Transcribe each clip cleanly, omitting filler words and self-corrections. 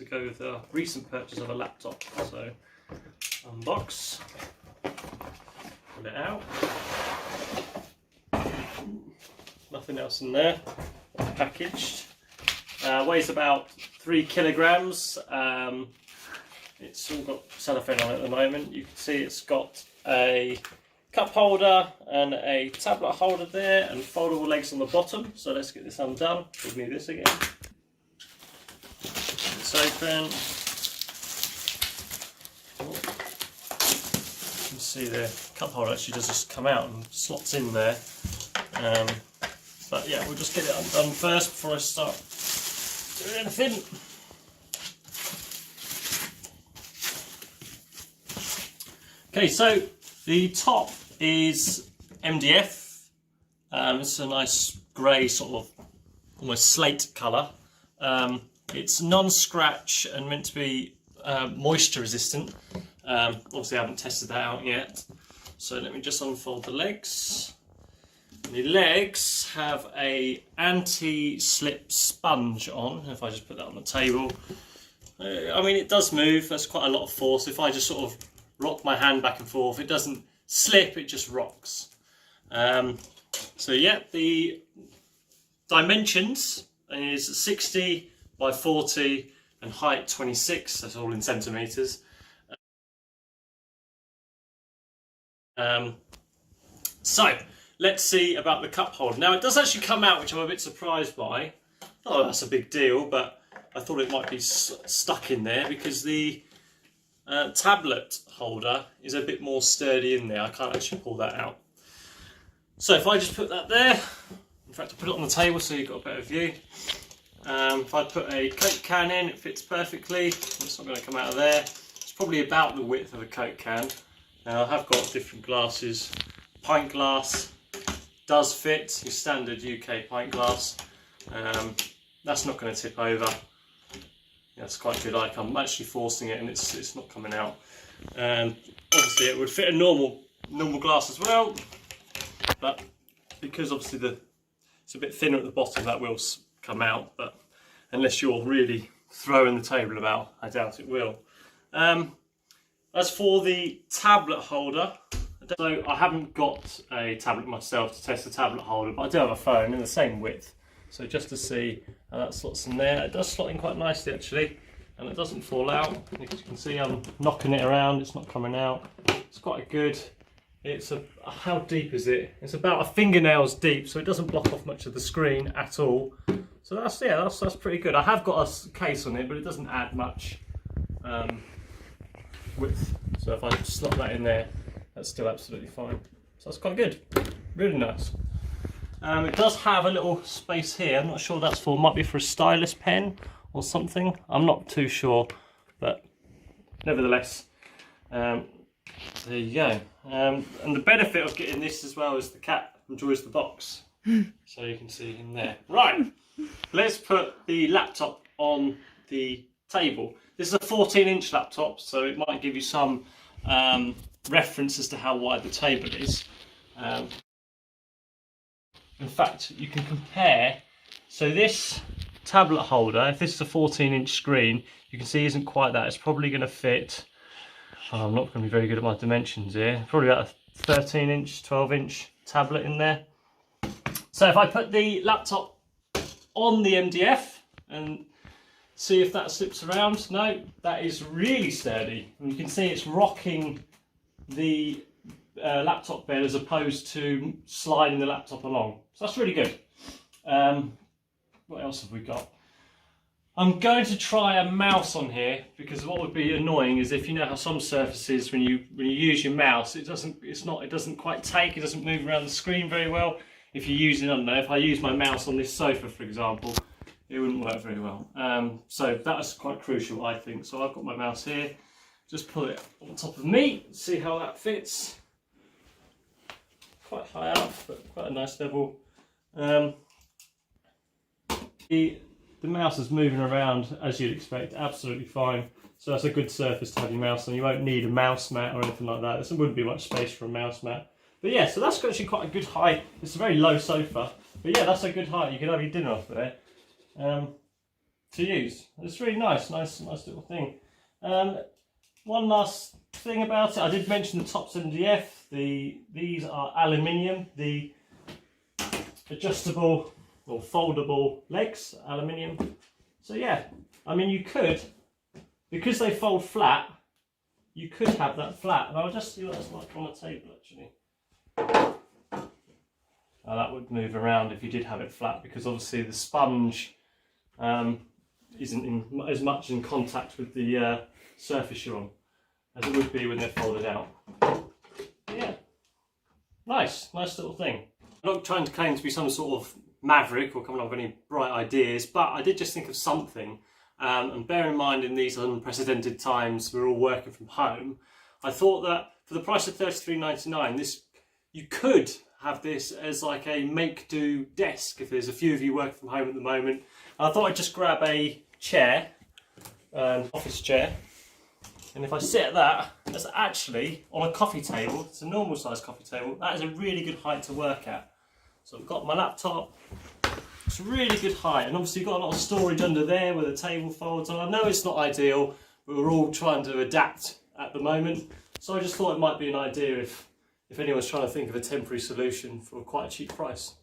go with our recent purchase of a laptop. So unbox, pull it out, nothing else in there, packaged, weighs about 3 kilograms. It's all got cellophane on it at the moment. You can see it's got a cup holder and a tablet holder there and foldable legs on the bottom. So let's get this undone. Give me this again. It's open. You can see the cup holder actually does just come out and slots in there. But yeah, we'll just get it undone first before I start doing anything. Okay, so the top is MDF. It's a nice grey sort of almost slate colour. It's non-scratch and meant to be moisture resistant. Obviously I haven't tested that out yet. So let me just unfold the legs. The legs have a anti-slip sponge on. If I just put that on the table, I mean it does move. That's quite a lot of force. If I just sort of rock my hand back and forth, it doesn't slip, it just rocks. So yeah, the dimensions is 60 by 40 and height 26. That's all in centimeters. So let's see about the cup holder. Now it does actually come out, which I'm a bit surprised by. Oh, that's a big deal, but I thought it might be stuck in there because the tablet holder is a bit more sturdy in there. I can't actually pull that out. So if I just put that there, in fact I put it on the table so you've got a better view. If I put a Coke can in, it fits perfectly. It's not going to come out of there. It's probably about the width of a Coke can. Now I have got different glasses. Pint glass does fit, your standard UK pint glass. That's not going to tip over. That's quite good. I'm actually forcing it and it's not coming out. Obviously it would fit a normal glass as well, but because obviously it's a bit thinner at the bottom, that will come out. But unless you're really throwing the table about, I doubt it will. As for the tablet holder, so I haven't got a tablet myself to test the tablet holder, but I do have a phone in the same width. So just to see how that slots in there, it does slot in quite nicely actually, and it doesn't fall out. As you can see, I'm knocking it around, it's not coming out. It's quite good. It's how deep is it? It's about a fingernail's deep, so it doesn't block off much of the screen at all. So that's pretty good. I have got a case on it, but it doesn't add much width. So if I slot that in there, that's still absolutely fine. So that's quite good, really nice. It does have a little space here. I'm not sure what that's for. It might be for a stylus pen or something. I'm not too sure, but nevertheless, there you go. And the benefit of getting this as well is the cat enjoys the box. So you can see him there. Right, let's put the laptop on the table. This is a 14-inch laptop, so it might give you some reference as to how wide the table is. In fact, you can compare. So this tablet holder, if this is a 14-inch screen, you can see isn't quite that. It's probably going to fit, I'm not going to be very good at my dimensions here, probably about a 13-inch, 12-inch tablet in there. So if I put the laptop on the MDF and see if that slips around, no, that is really sturdy. And you can see it's rocking the laptop bed as opposed to sliding the laptop along. So that's really good. What else have we got? I'm going to try a mouse on here, because what would be annoying is if you know how some surfaces, when you use your mouse, it doesn't quite take, it doesn't move around the screen very well. If you're using, I don't know, if I use my mouse on this sofa, for example, it wouldn't work very well. So that's quite crucial, I think. So I've got my mouse here. Just put it on top of me, see how that fits. Quite high up, but quite a nice level. The mouse is moving around as you'd expect, absolutely fine. So that's a good surface to have your mouse on. You won't need a mouse mat or anything like that. There wouldn't be much space for a mouse mat. But yeah, so that's actually quite a good height. It's a very low sofa, but yeah, that's a good height. You can have your dinner off there. to use. It's really nice little thing. One last thing about it, I did mention the top's MDF. These are aluminium. The adjustable or foldable legs, aluminium. So yeah, I mean you could, because they fold flat, you could have that flat. And I'll just see what that's like on the table actually. Now that would move around if you did have it flat, because obviously the sponge isn't as much in contact with the surface you're on as it would be when they're folded out. But yeah, nice little thing. I'm not trying to claim to be some sort of maverick or coming up with any bright ideas, but I did just think of something. And bear in mind, in these unprecedented times, we're all working from home. I thought that for the price of $33.99, you could have this as like a make-do desk if there's a few of you working from home at the moment. And I thought I'd just grab a chair, an office chair, and if I sit at that, that's actually on a coffee table. It's a normal size coffee table. That is a really good height to work at. So I've got my laptop. It's a really good height, and obviously you've got a lot of storage under there where the table folds. And I know it's not ideal, but we're all trying to adapt at the moment. So I just thought it might be an idea if anyone's trying to think of a temporary solution for quite a cheap price.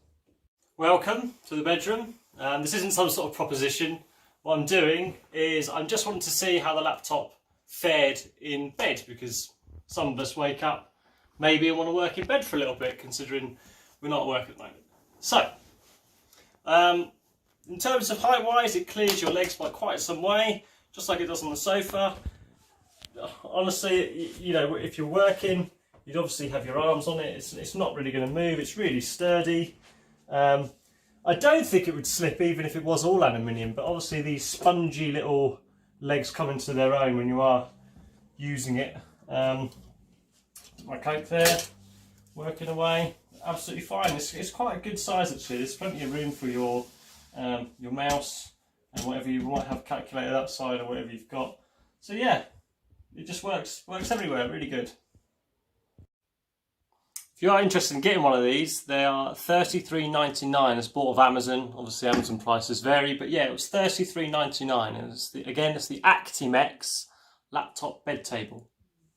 Welcome to the bedroom. This isn't some sort of proposition. What I'm doing is I'm just wanting to see how the laptop fared in bed, because some of us wake up maybe and want to work in bed for a little bit, considering we're not at work at the moment. So, in terms of height wise, it clears your legs by quite some way, just like it does on the sofa. Honestly, you know, if you're working, you'd obviously have your arms on it. It's not really going to move. It's really sturdy. I don't think it would slip even if it was all aluminium, but obviously these spongy little legs come into their own when you are using it. My coat there, working away, absolutely fine. It's quite a good size actually. There's plenty of room for your mouse and whatever you might have calculated outside or whatever you've got. So yeah, it just works everywhere, really good. If you are interested in getting one of these, they are $33.99 as bought off Amazon. Obviously Amazon prices vary, but yeah, it was $33.99. It's the Actimex laptop bed table.